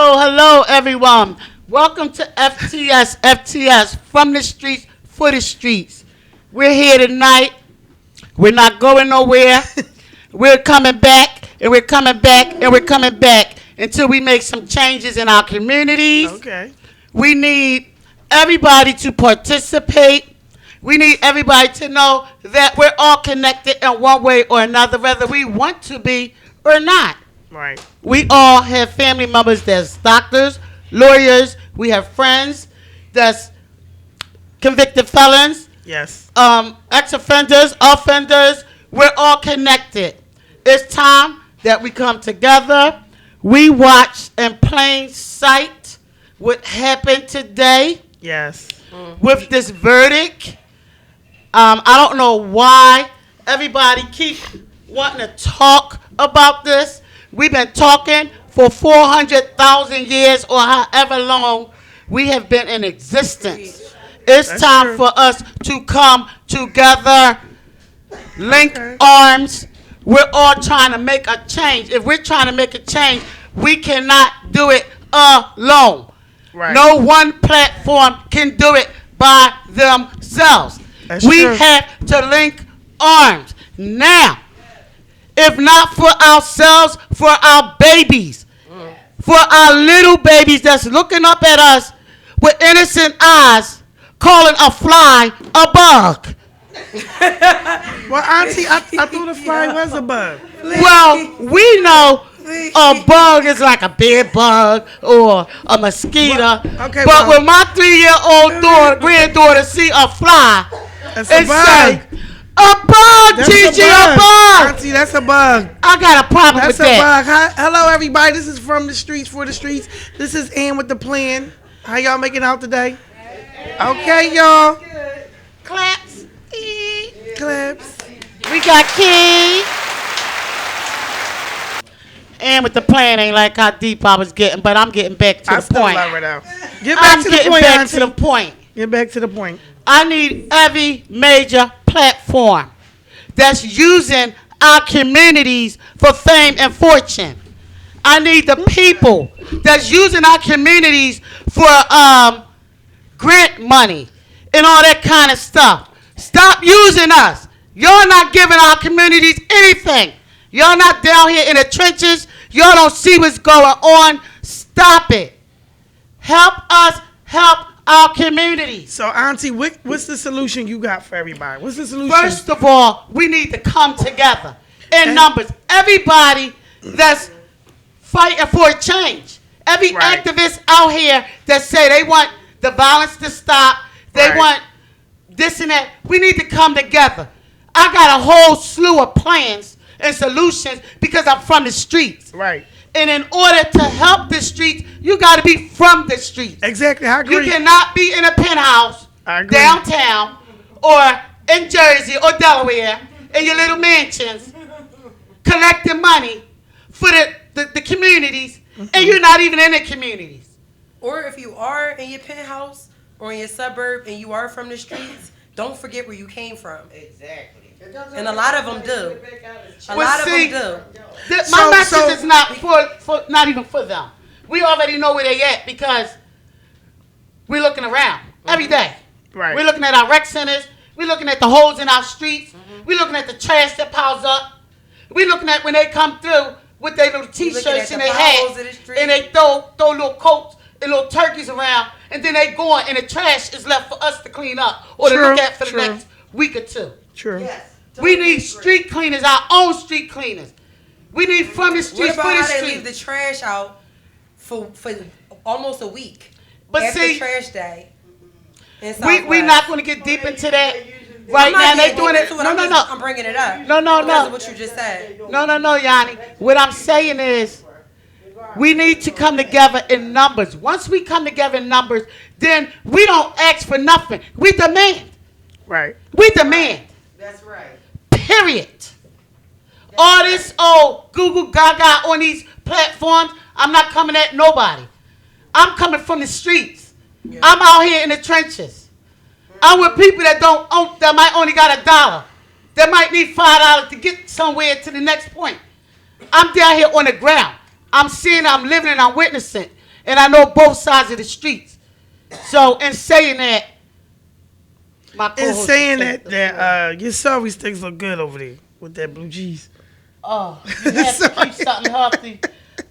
Hello, everyone. Welcome to FTSFTS, from the streets for the streets. We're here tonight. We're not going nowhere. We're coming back, and we're coming back, and we're coming back until we make some changes in our communities. Okay. We need everybody to participate. We need everybody to know that we're all connected in one way or another, whether we want to be or not. Right. We all have family members that's doctors, lawyers. We have friends that's convicted felons. Yes. Ex-offenders, offenders. We're all connected. It's time that we come together. We watch in plain sight what happened today. Yes. With this verdict. I don't know why everybody keep wanting to talk about this. We've been talking for 400,000 years or however long we have been in existence. It's That's time true. for us to come together, link arms. We're all trying to make a change. If we're trying to make a change, we cannot do it alone. Right. No one platform can do it by themselves. That's we true. have to link arms now. If not for ourselves, for our babies, for our little babies that's looking up at us with innocent eyes, calling a fly a bug. Well, Auntie, I thought a fly was a bug. Well, we know a bug is like a bed bug or a mosquito. Okay, but well, when my 3-year-old granddaughter see a fly that's and a bug. say, a bug, That's Gigi, a a bug. Auntie, that's a bug. I got a problem That's with a that. bug. Hi, hello, everybody. This is From the Streets for the Streets. This is Ann with the Plan. How y'all making out today? Okay, y'all. Claps. Claps. We got Key. And with the plan ain't like how deep I was getting, but I'm getting back to I the still point. love her though. Get back I'm to the getting point, back Auntie. to the point. Get back to the point. I need every major platform that's using our communities for fame and fortune. I need the people that's using our communities for grant money and all that kind of stuff. Stop using us. Y'all not giving our communities anything. Y'all not down here in the trenches. Y'all don't see what's going on. Stop it. Help us help our communities. So, Auntie, what's the solution you got for everybody? What's the solution? First of all, we need to come together in numbers. Everybody that's fighting for a change. Every Right. activist out here that say they want the violence to stop, they Right. want this and that. We need to come together. I got a whole slew of plans and solutions because I'm from the streets. Right. And in order to help the streets, you got to be from the streets. Exactly. I agree. You cannot be in a penthouse I agree. downtown or in Jersey or Delaware in your little mansions collecting money for the communities, and you're not even in the communities. Or if you are in your penthouse or in your suburb and you are from the streets, don't forget where you came from. Exactly. And a lot of them do. A Well, lot of see, them do. My message is not for not even for them. We already know where they at because we're looking around every day. Right. We're looking at our rec centers. We're looking at the holes in our streets. We're looking at the trash that piles up. We're looking at when they come through with their little T-shirts and their hats, and they throw little coats and little turkeys around, and then they go on, and the trash is left for us to clean up or to look at for the next week or two. True. Yes. We need street cleaners, our own street cleaners. We need from the streets What for about the how they leave streets. the trash out for almost a week But after see, trash day? we're not going to get deep into that right now. They doing it. No. I'm bringing it up. No. Because of what you just said. No, Yanni. What I'm saying is, we need to come together in numbers. Once we come together in numbers, then we don't ask for nothing. We demand. Right. We demand. That's right. Period. All this old Google Gaga on these platforms, I'm not coming at nobody. I'm coming from the streets. Yeah. I'm out here in the trenches. I'm with people that that might only got $1, that might need $5 to get somewhere to the next point. I'm down here on the ground. I'm seeing, I'm living, and I'm witnessing. And I know both sides of the streets. So, in saying that, my And co-host saying will take that your celery sticks look good over there with that blue cheese. Oh, you have to keep something healthy.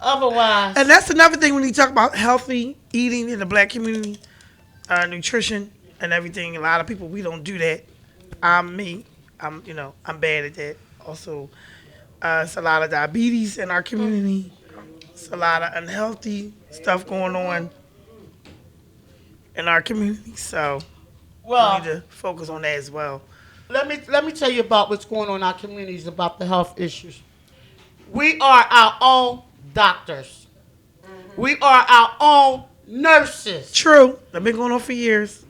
Otherwise. And that's another thing when you talk about healthy eating in the black community, nutrition and everything. A lot of people, we don't do that. I'm bad at that. Also, it's a lot of diabetes in our community. It's a lot of unhealthy stuff going on in our community. So we need to focus on that as well. Let me tell you about what's going on in our communities about the health issues. We are our own doctors. We are our own nurses. True. They've been going on for years.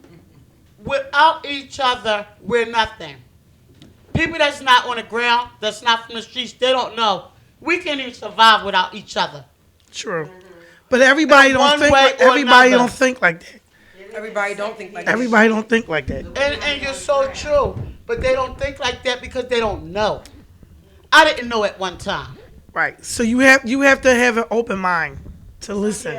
Without each other, we're nothing. People that's not on the ground, that's not from the streets, they don't know. We can't even survive without each other. True. But everybody don't think like that. Everybody don't think like that. Everybody don't think like that. And you're so true. But they don't think like that because they don't know. I didn't know at one time. Right. So you have to have an open mind to listen.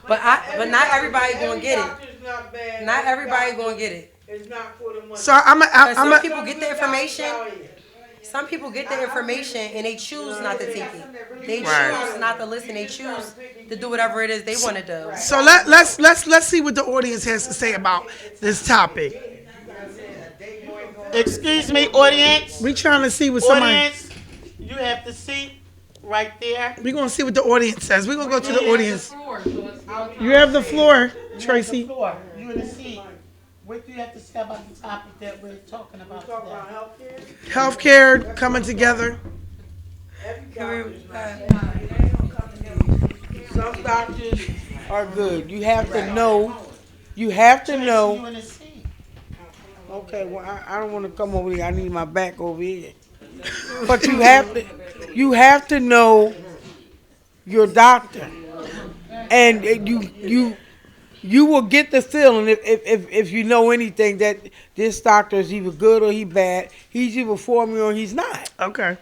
But not everybody gonna get it. Not everybody gonna get it. It's not for the money. So some people get the information. Some people get the information and they choose not to take it. They choose not to listen. They choose to do whatever it is they want to do. So let's see what the audience has to say about this topic. Excuse me, audience. We trying to see what somebody. Audience, you have the seat right there. We're gonna see what the audience says. We're gonna go to the audience. You have the floor, Tracy. You in the seat. What do you have to say about the topic that we're talking about today? Healthcare coming together. Some doctors are good. You have to know. You have to know. You in the seat. Okay, well, I don't want to come over here. I need my back over here. But you have to know your doctor, and you will get the feeling if you know anything that this doctor is either good or he bad. He's either for me or he's not. Okay.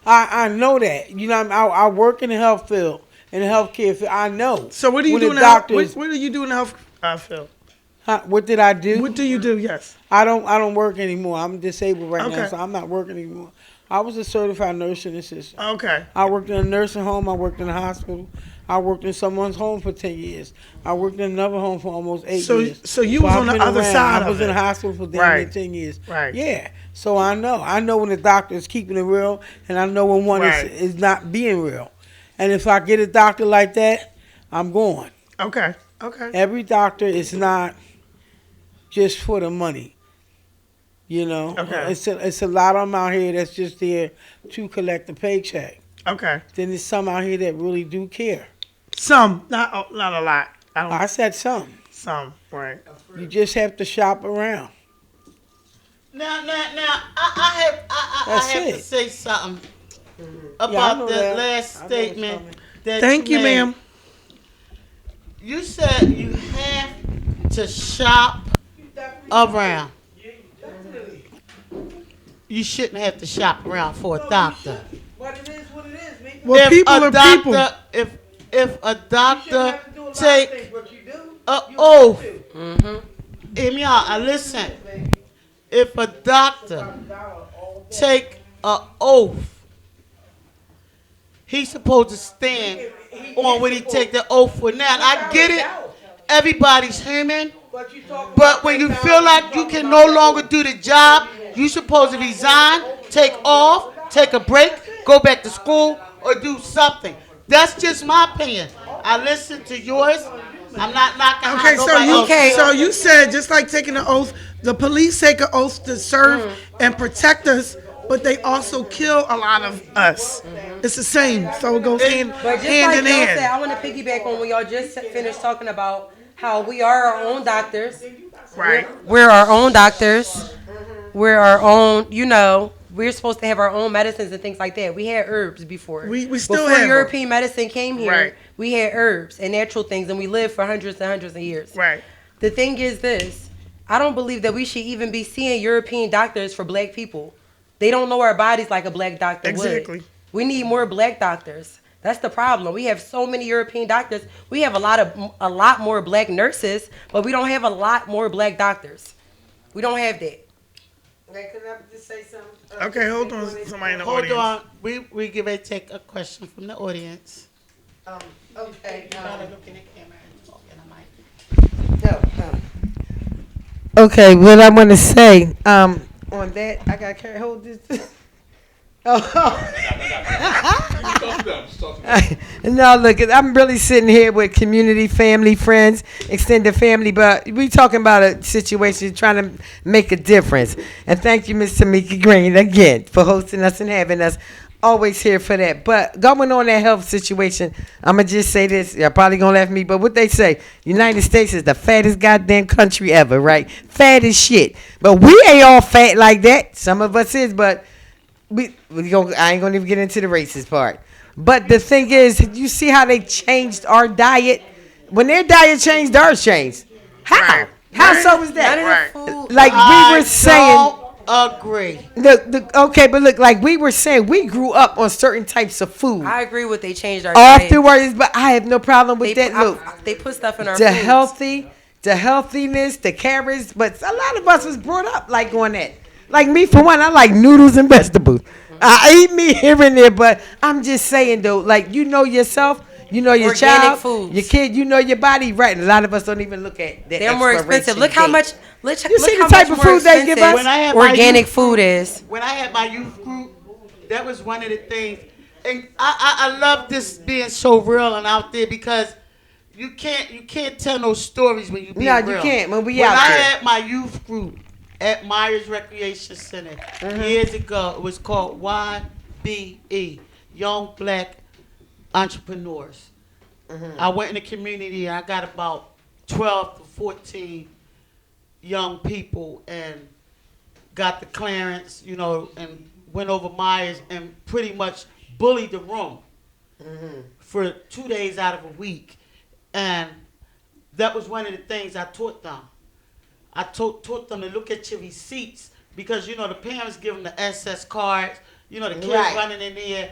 I know that. You know, I work in the health field, in the healthcare field. I know. So what do you do in the doctors? What do you do in the health field? What did I do? What do you do? Yes. I don't work anymore. I'm disabled right now, Okay. so I'm not working anymore. I was a certified nursing assistant. Okay. I worked in a nursing home. I worked in a hospital. I worked in someone's home for 10 years. I worked in another home for almost 8 years. So you was on the other side of it. I was in a hospital for damn near 10 years. Right. Yeah. So I know. I know when the doctor is keeping it real, and I know when one is not being real. And if I get a doctor like that, I'm going. Okay. Okay. Every doctor is not just for the money. You know, Okay. It's a lot of them out here that's just there to collect a paycheck. Okay. Then there's some out here that really do care. Some, not a lot. I said some. Some, right. You just have to shop around. Now, I have to say something about the last statement. Thank you, ma'am. You said you have to shop around. You shouldn't have to shop around for a doctor. But it is what it is, man. Well, If people a are doctor, people. If a doctor take an oath, hear me out. Listen. If a doctor take an oath, he's supposed to stand on what he take the oath for. Now, I get it. Everybody's human. But when you feel like you can no longer do the job, you're supposed to resign, take off, take a break, go back to school, or do something. That's just my opinion. I listen to yours. I'm not knocking Okay, nobody else. so you said just like taking an oath, the police take an oath to serve and protect us, but they also kill a lot of us. It's the same, so it goes hand But just in like y'all said, hand. I want to piggyback on when y'all just finished talking about how we are our own doctors. Right. We're our own doctors. We're our own, we're supposed to have our own medicines and things like that. We had herbs before. We still before have them. European medicine came here, Right. we had herbs and natural things, and we lived for hundreds and hundreds of years. Right. The thing is this. I don't believe that we should even be seeing European doctors for black people. They don't know our bodies like a black doctor would. Exactly. We need more black doctors. That's the problem. We have so many European doctors. We have a lot more black nurses, but we don't have a lot more black doctors. We don't have that. Okay, can I just say something? Okay, hold on. Somebody in the Hold audience. on. We give a take a question from the audience. Okay. Look in the camera and talk in the mic. Okay, what I want to say on that, I got to hold this. No, look, I'm really sitting here with community, family, friends, extended family, but we talking about a situation trying to make a difference. And thank you, Ms. Tamika Green, again, for hosting us and having us. Always here for that. But going on that health situation, I'm going to just say this. You're probably going to laugh at me, but what they say, United States is the fattest goddamn country ever, right? Fat as shit. But we ain't all fat like that. Some of us is, but I ain't going to even get into the racist part. But the thing is, you see how they changed our diet? When their diet changed, ours changed. How? Right. How so was that? Right. Food. Like we were saying... don't agree. Okay, but look, like we were saying, we grew up on certain types of food. I agree with they changed our diet. Afterwards, but I have no problem with that. Look, They put stuff in our the foods. the healthiness, the carrots, but a lot of us was brought up like on that. Like me, for one, I like noodles and vegetables. I eat meat here and there, but I'm just saying though, like you know yourself, you know your Organic child, foods. your kid, you know your body, right? And a lot of us don't even look at that. They're more expensive. Look how much. You see the type of food they give us? When I had my Organic youth food group- is. When I had my youth group, that was one of the things. And I love this being so real and out there because you can't tell no stories when you be No, real. you can't. When we when out I there. had my youth group at Myers Recreation Center years ago, it was called YBE, Young Black Entrepreneurs. I went in the community and I got about 12 to 14 young people and got the clearance, and went over Myers and pretty much bullied the room for 2 days out of a week. And that was one of the things I taught them. I taught them to look at your receipts because, the parents give them the SS cards, the kids Right. running in there.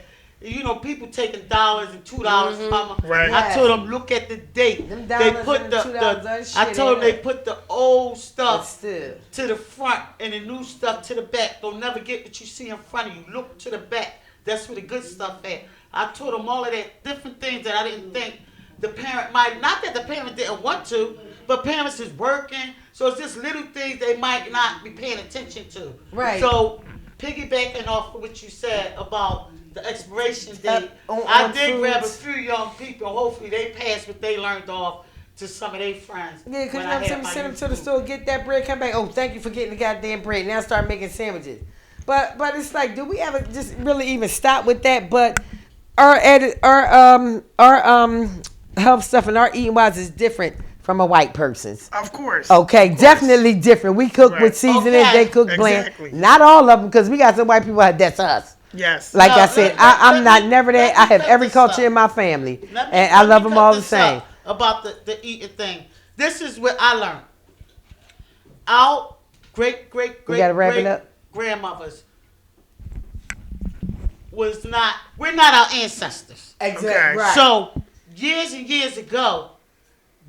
People taking dollars and $2 from them. Right. I told them, look at the date. Them They dollars put and the, $2 the ain't I shit, told them ain't they it? put the old But stuff still. to the front and the new stuff to the back. Don't never get what you see in front of you. Look to the back. That's where the good stuff at. I told them all of that, different things that I didn't think the parent might, not that the parent didn't want to, but parents is working. So it's just little things they might not be paying attention to. Right. So piggybacking off of what you said about the expiration date, on I did grab a foods. few young people. Hopefully they pass what they learned off to some of their friends. Yeah, because when I had send my them youth to the group. store, get that bread, come back. Oh, thank you for getting the goddamn bread. Now start making sandwiches. But it's like, do we ever just really even stop with that? But our health stuff and our eating wise is different from a white person's. Of course. Okay, Of course. definitely different. We cook Right. with seasonings, Okay. they cook bland. Exactly. Not all of them, because we got some white people that's us. Yes. Like No, I said, let I'm not me- never let that. me I have cut every this culture up. in my family, Let me- and I let love me them cut all the this same. up about the eating thing. This is what I learned. Our great gotta wrap it up. grandmothers we're not our ancestors. Exactly, right. So years and years ago,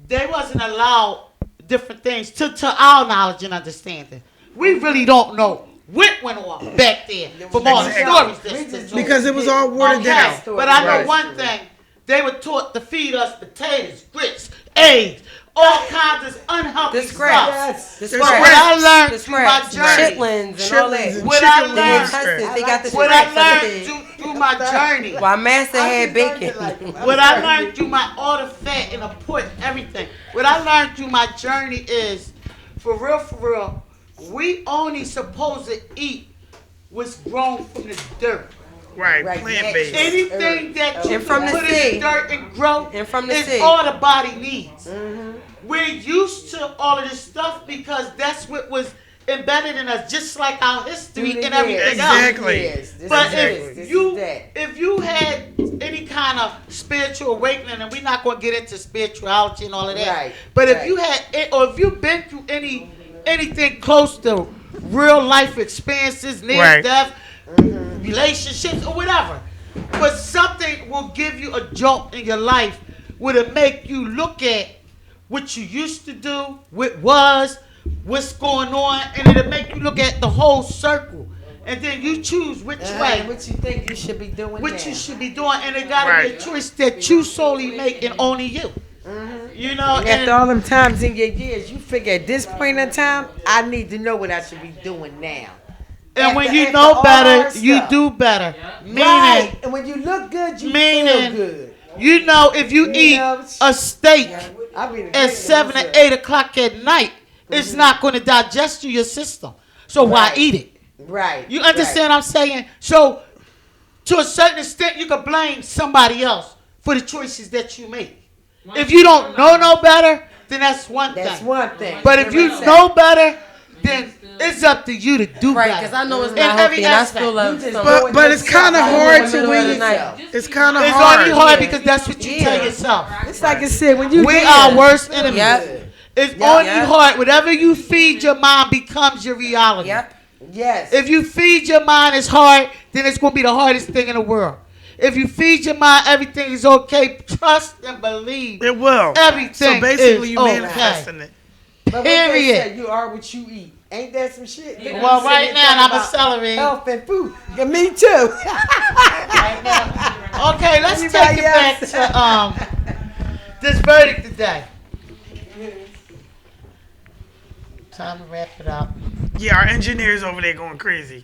they wasn't allowed different things to our knowledge and understanding. We really don't know what went on back there from all the Exactly. stories that's Because it was all watered down. But I know Right. one thing. They were taught to feed us potatoes, grits, eggs, all kinds of unhealthy The scraps. stuff. The The But scraps. what I learned The through my scraps. journey, Chitlins and all that. Chitlins and What I chicken learned- wings. Intestines, they got the what I scraps under learned there. through my journey, While Master had bacon. what I learned through my all the fat and the pork, everything. What I learned through my journey is, for real, we only supposed to eat what's grown from the dirt. Right. Right. Plant-based. Anything that you And from can the put in the seed. dirt and grow And from the is seed. all the body needs. We're used to all of this stuff because that's what was embedded in us, just like our history and everything else. Exactly. But Exactly. if you had any kind of spiritual awakening, and we're not going to get into spirituality and all of that, Right, but if right. you had, or if you've been through anything close to real life experiences, near Right. death, relationships, or whatever, but something will give you a jolt in your life where it make you look at what you used to do, what was, what's going on, and it'll make you look at the whole circle. And then you choose which way. What you think you should be doing What now. you should be doing, and it gotta be a choice that you solely make and only you. You know, And after all them times in your years, you figure at this point in time, I need to know what I should be doing now. and when after- you after know all better, our you stuff. do better. Meaning, Right. And when you look good, you feel good. you know, if you eat know, a steak I mean, at 7 or 8 o'clock at night, it's not going to digest through your system. So why Right. eat it? Right. You understand what I'm saying? So, to a certain extent, you can blame somebody else for the choices that you make. If you don't know no better, then that's one thing. That's one thing. But if you know better, then it's up to you to do Right, better. because I know it's In not every healthy, and I aspect. still love You just some. But it's kind of hard to Middle of the weed. night. It's kind of It's hard. only hard because that's what you tell yourself. It's like I said, when you We do are that, worst enemies. Yep. It's only Yep. hard. Whatever you feed your mind becomes your reality. Yep. yes. If you feed your mind as hard, then it's going to be the hardest thing in the world. If you feed your mind everything is okay, trust and believe. It will. Everything So basically, is you okay. manifesting it. But what they Period. say, you are what you eat. Ain't that some shit? Well, right now, I'm accelerating. Health and food. Yeah, me too. Right now. Okay, let's Anybody take it back else? to this verdict today. Time to wrap it up. Yeah, our engineer's over there going crazy.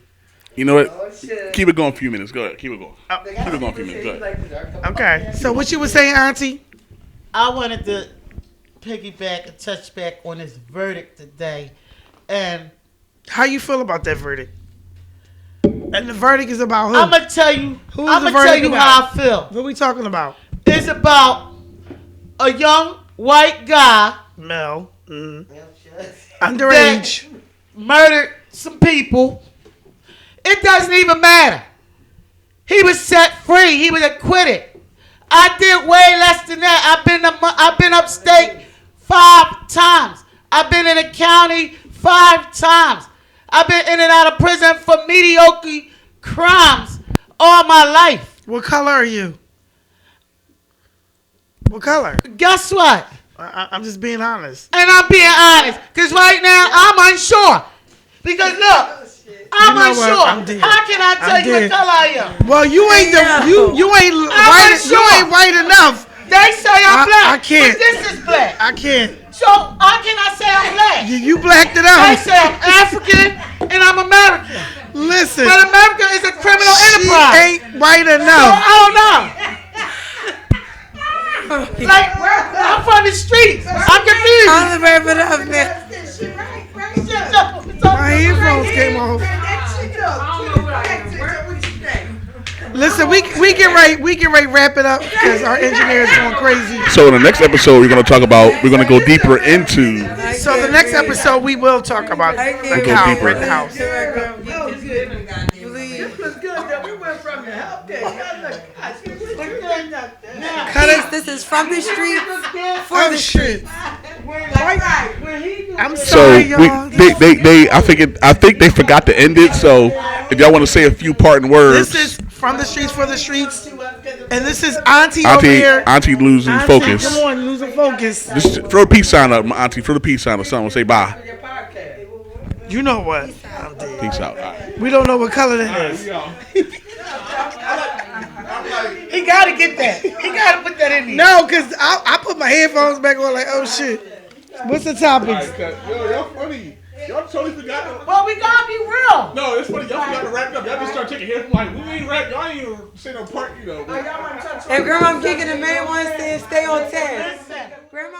You know what? Oh, shit. Keep it going a few minutes. Go ahead. Keep it going. They Keep got it going a few people minutes. Go say ahead. you like this. Okay. So what you were saying, Auntie? I wanted to piggyback and touch back on this verdict today. And How you feel about that verdict? And the verdict is about who? I'm going to tell you, Who's I'm the going to tell verdict you how about? I feel. What we talking about? It's about a young white guy Mel. Oh, Underage. murdered some people. It doesn't even matter. He was set free. He was acquitted. I did way less than that. I've been upstate 5 times. I've been in the county 5 times. I've been in and out of prison for mediocre crimes all my life. What color are you? What color? Guess what? I'm just being honest. And I'm being honest, because right now I'm unsure. Because look, I'm You know what? unsure. I'm dead. How can I tell I'm you dead. what color I am? Well, you ain't you ain't white. unsure. You ain't white enough. They say I'm black. I can't. But this is black. I can't. So how can I say I'm black? You blacked it They out. say I'm African and I'm American. Listen, But America is a criminal she enterprise. ain't white So enough. I don't know. Like, I'm from the streets. I'm confused. I'm the wrap it up, man. My headphones came off. Listen, we get right wrap it up because our engineer is going crazy. So in the next episode, we're gonna go deeper into. So the next episode we will talk about the go cow deeper. in the house. Peace, this is From the Streets for Oh the shit! I'm So sorry, we, y'all. they I think they forgot to end it. So if y'all want to say a few parting words, This is From the Streets for the Streets, and this is Auntie over here. Auntie losing Auntie, focus. Come on, losing focus. Just throw a peace sign up, my auntie. Throw the peace sign or something. Say bye. You know what? I'm dead. Peace out. All right. We don't know what color that is. He gotta get that. He gotta put that in there. No, because I put my headphones back on like, oh shit. What's the topics? Yo, y'all funny. Y'all totally forgot. Well, we gotta be real. No, it's funny. Y'all forgot to wrap it up. Y'all just start taking headphones. Like, we ain't rap. Y'all ain't even say no part, you know. If Grandma Geek and the man wants to stay on task. Grandma.